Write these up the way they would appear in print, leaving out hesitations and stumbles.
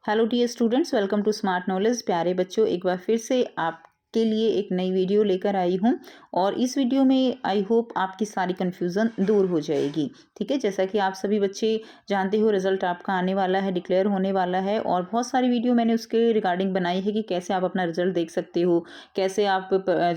Hello dear students, welcome to smart knowledge. प्यारे बच्चों, एक बार फिर से आपके लिए एक नई वीडियो लेकर आई हूँ और इस वीडियो में आई होप आपकी सारी कन्फ्यूज़न दूर हो जाएगी। ठीक है, जैसा कि आप सभी बच्चे जानते हो, रिजल्ट आपका आने वाला है, डिक्लेयर होने वाला है और बहुत सारी वीडियो मैंने उसके रिगार्डिंग बनाई है कि कैसे आप अपना रिजल्ट देख सकते हो, कैसे आप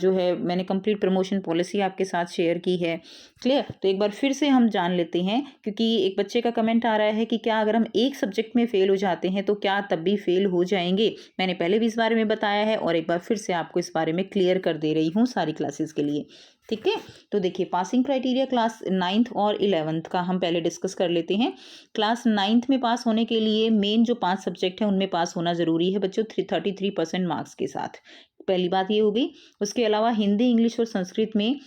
जो है मैंने कंप्लीट प्रमोशन पॉलिसी आपके साथ शेयर की है। क्लियर? तो एक बार फिर से हम जान लेते हैं, क्योंकि एक बच्चे का कमेंट आ रहा है कि क्या अगर हम एक सब्जेक्ट में फेल हो जाते हैं तो क्या तब भी फेल हो जाएंगे। मैंने पहले भी इस बारे में बताया है और एक बार फिर से आपको इस बारे में क्लियर कर दे रही हूँ सारी क्लासेस के लिए। ठीक है, तो देखिए पासिंग क्राइटेरिया क्लास 9th और 11th का हम पहले डिस्कस कर लेते हैं। क्लास 9th में पास होने के लिए मेन जो 5 सब्जेक्ट हैं उनमें पास होना ज़रूरी है बच्चों, 33% मार्क्स के साथ। पहली बात ये हो गई। उसके अलावा हिंदी, इंग्लिश और संस्कृत में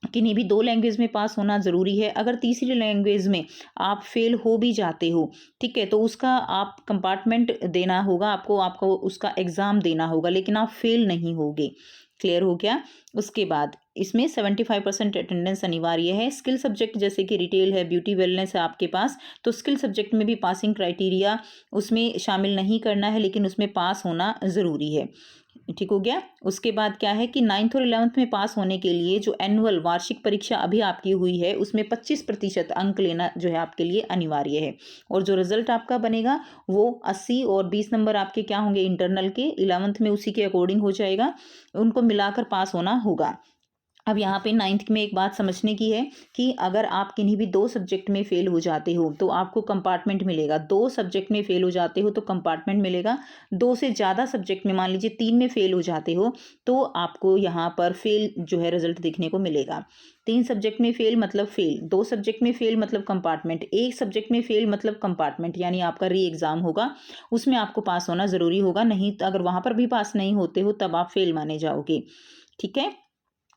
किन्हीं भी 2 लैंग्वेज में पास होना ज़रूरी है। अगर तीसरी लैंग्वेज में आप फेल हो भी जाते हो, ठीक है, तो उसका आप कंपार्टमेंट देना होगा, आपको उसका एग्ज़ाम देना होगा, लेकिन आप फेल नहीं होगे। क्लियर हो गया? उसके बाद इसमें 75% अटेंडेंस अनिवार्य है। स्किल सब्जेक्ट जैसे कि रिटेल है, ब्यूटी वेलनेस है आपके पास, तो स्किल सब्जेक्ट में भी पासिंग क्राइटेरिया उसमें शामिल नहीं करना है, लेकिन उसमें पास होना ज़रूरी है। ठीक हो गया? उसके बाद क्या है कि 9th और 11th में पास होने के लिए जो एनुअल वार्षिक परीक्षा अभी आपकी हुई है, उसमें 25% अंक लेना जो है आपके लिए अनिवार्य है। और जो रिजल्ट आपका बनेगा वो 80 और 20 नंबर आपके क्या होंगे इंटरनल के, 11th में उसी के अकॉर्डिंग हो जाएगा, उनको मिलाकर पास होना होगा। अब यहाँ पे 9th में एक बात समझने की है कि अगर आप किन्हीं भी 2 सब्जेक्ट में फेल हो जाते हो तो आपको कंपार्टमेंट मिलेगा। 2 सब्जेक्ट में फेल हो जाते हो तो कंपार्टमेंट मिलेगा। 2 से ज़्यादा सब्जेक्ट में, मान लीजिए 3 में फेल हो जाते हो, तो आपको यहाँ पर फेल जो है रिजल्ट देखने को मिलेगा। 3 सब्जेक्ट में फेल मतलब फेल, 2 सब्जेक्ट में फेल मतलब कंपार्टमेंट, 1 सब्जेक्ट में फेल मतलब कंपार्टमेंट, यानी आपका री एग्ज़ाम होगा, उसमें आपको पास होना ज़रूरी होगा। नहीं तो अगर वहाँ पर भी पास नहीं होते हो तब आप फेल माने जाओगे। ठीक है?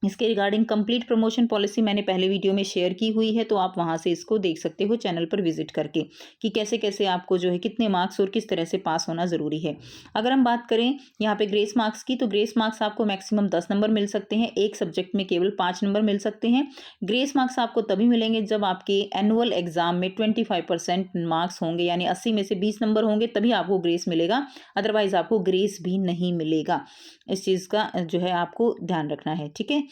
इसके रिगार्डिंग कंप्लीट प्रमोशन पॉलिसी मैंने पहले वीडियो में शेयर की हुई है, तो आप वहां से इसको देख सकते हो चैनल पर विजिट करके कि कैसे कैसे आपको जो है कितने मार्क्स और किस तरह से पास होना ज़रूरी है। अगर हम बात करें यहाँ पे ग्रेस मार्क्स की, तो ग्रेस मार्क्स आपको मैक्सिमम 10 नंबर मिल सकते हैं। एक सब्जेक्ट में केवल 5 नंबर मिल सकते हैं। ग्रेस मार्क्स आपको तभी मिलेंगे जब आपके एनुअल एग्जाम में 25% मार्क्स होंगे, यानी 80 में से 20 नंबर होंगे, तभी आपको ग्रेस मिलेगा। अदरवाइज आपको ग्रेस भी नहीं मिलेगा। इस चीज़ का जो है आपको ध्यान रखना है। ठीक है?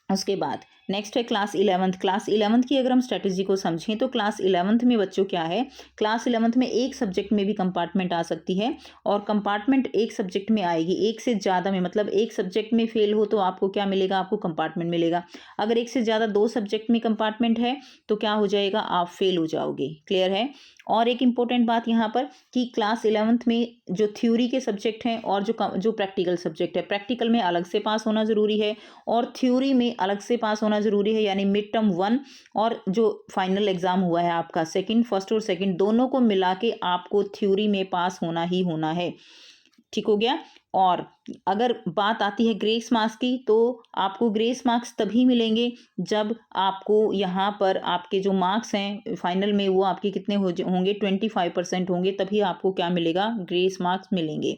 उसके बाद नेक्स्ट है क्लास 11th। क्लास 11th की अगर हम स्ट्रेटजी को समझें तो क्लास 11th में बच्चों क्या है, क्लास 11th में एक सब्जेक्ट में भी कंपार्टमेंट आ सकती है और कंपार्टमेंट एक सब्जेक्ट में आएगी। एक से ज़्यादा में मतलब एक सब्जेक्ट में फेल हो तो आपको क्या मिलेगा, आपको कंपार्टमेंट मिलेगा। अगर एक से ज़्यादा 2 सब्जेक्ट में कंपार्टमेंट है तो क्या हो जाएगा, आप फेल हो जाओगे। क्लियर है? और एक इम्पोर्टेंट बात यहाँ पर कि क्लास 11th में जो थ्योरी के सब्जेक्ट हैं और जो प्रैक्टिकल सब्जेक्ट है, प्रैक्टिकल में अलग से पास होना ज़रूरी है और थ्योरी में अलग से पास होना ज़रूरी है, यानी मिड टर्म 1 और जो फाइनल एग्ज़ाम हुआ है आपका सेकंड, फर्स्ट और सेकंड दोनों को मिला के आपको थ्योरी में पास होना ही होना है। ठीक हो गया? और अगर बात आती है ग्रेस मार्क्स की, तो आपको ग्रेस मार्क्स तभी मिलेंगे जब आपको यहाँ पर आपके जो मार्क्स हैं फाइनल में वो आपके कितने होंगे, 25% होंगे, तभी आपको क्या मिलेगा, ग्रेस मार्क्स मिलेंगे।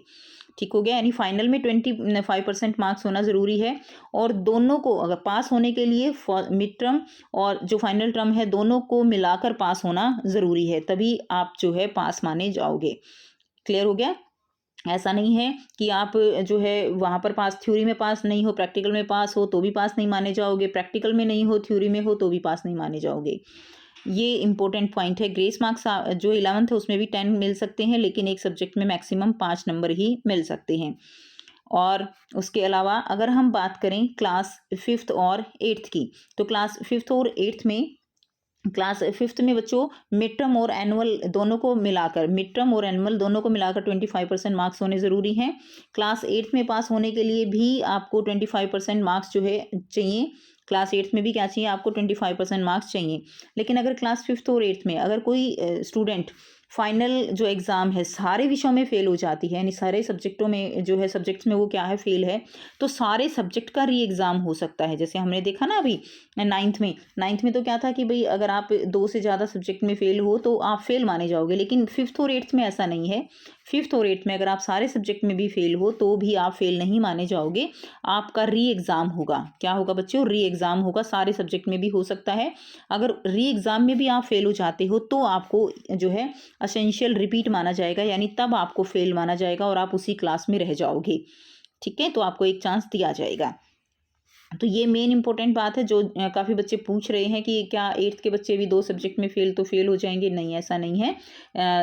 ठीक हो गया? यानी फाइनल में 25% मार्क्स होना ज़रूरी है और दोनों को अगर पास होने के लिए मिड टर्म और जो फाइनल टर्म है दोनों को मिलाकर पास होना ज़रूरी है, तभी आप जो है पास माने जाओगे। क्लियर हो गया? ऐसा नहीं है कि आप जो है वहाँ पर पास, थ्योरी में पास नहीं हो, प्रैक्टिकल में पास हो तो भी पास नहीं माने जाओगे, प्रैक्टिकल में नहीं हो, थ्योरी में हो तो भी पास नहीं माने जाओगे। ये इंपॉर्टेंट पॉइंट है। ग्रेस मार्क्स जो 11th है उसमें भी 10 मिल सकते हैं, लेकिन एक सब्जेक्ट में मैक्सिमम 5 नंबर ही मिल सकते हैं। और उसके अलावा अगर हम बात करें क्लास 5th और 8th की, तो क्लास 5th और 8th में, क्लास 5th में बच्चों मिड टर्म और एनुअल दोनों को मिलाकर, मिड टर्म और एनुअल दोनों को मिलाकर 25% मार्क्स होने ज़रूरी हैं। क्लास 8th में पास होने के लिए भी आपको 25% मार्क्स जो है चाहिए। क्लास 8th में भी क्या चाहिए, आपको 25% मार्क्स चाहिए। लेकिन अगर क्लास 5th और 8th में अगर कोई स्टूडेंट फाइनल जो एग्ज़ाम है सारे विषयों में फेल हो जाती है, यानी सारे सब्जेक्टों में जो है, सब्जेक्ट्स में वो क्या है, फेल है, तो सारे सब्जेक्ट का री एग्ज़ाम हो सकता है। जैसे हमने देखा ना अभी 9th में तो क्या था कि भाई अगर आप 2 से ज़्यादा सब्जेक्ट में फेल हो तो आप फेल माने जाओगे, लेकिन 5th और 8th में ऐसा नहीं है। 5th और 8th में अगर आप सारे सब्जेक्ट में भी फेल हो तो भी आप फेल नहीं माने जाओगे, आपका री एग्ज़ाम होगा। क्या होगा बच्चों, री एग्ज़ाम होगा। सारे सब्जेक्ट में भी हो सकता है। अगर री एग्ज़ाम में भी आप फेल हो जाते हो तो आपको जो है असेंशियल रिपीट माना जाएगा, यानी तब आपको फेल माना जाएगा और आप उसी क्लास में रह जाओगे। ठीक है, तो आपको एक चांस दिया जाएगा। तो ये मेन इंपॉर्टेंट बात है जो काफ़ी बच्चे पूछ रहे हैं कि क्या 8th के बच्चे भी 2 सब्जेक्ट में फेल तो फेल हो जाएंगे? नहीं, ऐसा नहीं है।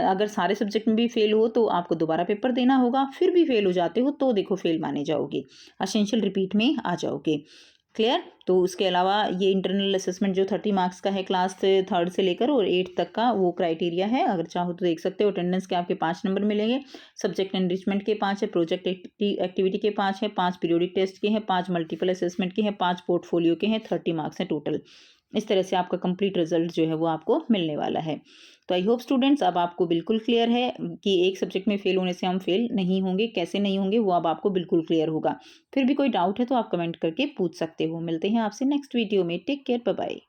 अगर सारे सब्जेक्ट में भी फेल हो तो आपको दोबारा पेपर देना होगा, फिर भी फेल हो जाते हो तो देखो फेल माने जाओगे, असेंशियल रिपीट में आ जाओगे। क्लियर? तो उसके अलावा ये इंटरनल असेसमेंट जो 30 मार्क्स का है क्लास 3rd से लेकर और 8th तक का, वो क्राइटेरिया है। अगर चाहो तो देख सकते हो। अटेंडेंस के आपके 5 नंबर मिलेंगे, सब्जेक्ट एनरिचमेंट के 5 है, प्रोजेक्ट एक्टिविटी के 5 है, 5 पीरियोडिक टेस्ट के हैं, 5 मल्टीपल असेसमेंट के हैं, 5 पोर्टफोलियो के हैं, 30 मार्क्स हैं टोटल। इस तरह से आपका कंप्लीट रिजल्ट जो है वो आपको मिलने वाला है। तो आई होप स्टूडेंट्स अब आपको बिल्कुल क्लियर है कि एक सब्जेक्ट में फेल होने से हम फेल नहीं होंगे, कैसे नहीं होंगे वो अब आपको बिल्कुल क्लियर होगा। फिर भी कोई डाउट है तो आप कमेंट करके पूछ सकते हो। मिलते हैं आपसे नेक्स्ट वीडियो में। Take care, bye bye.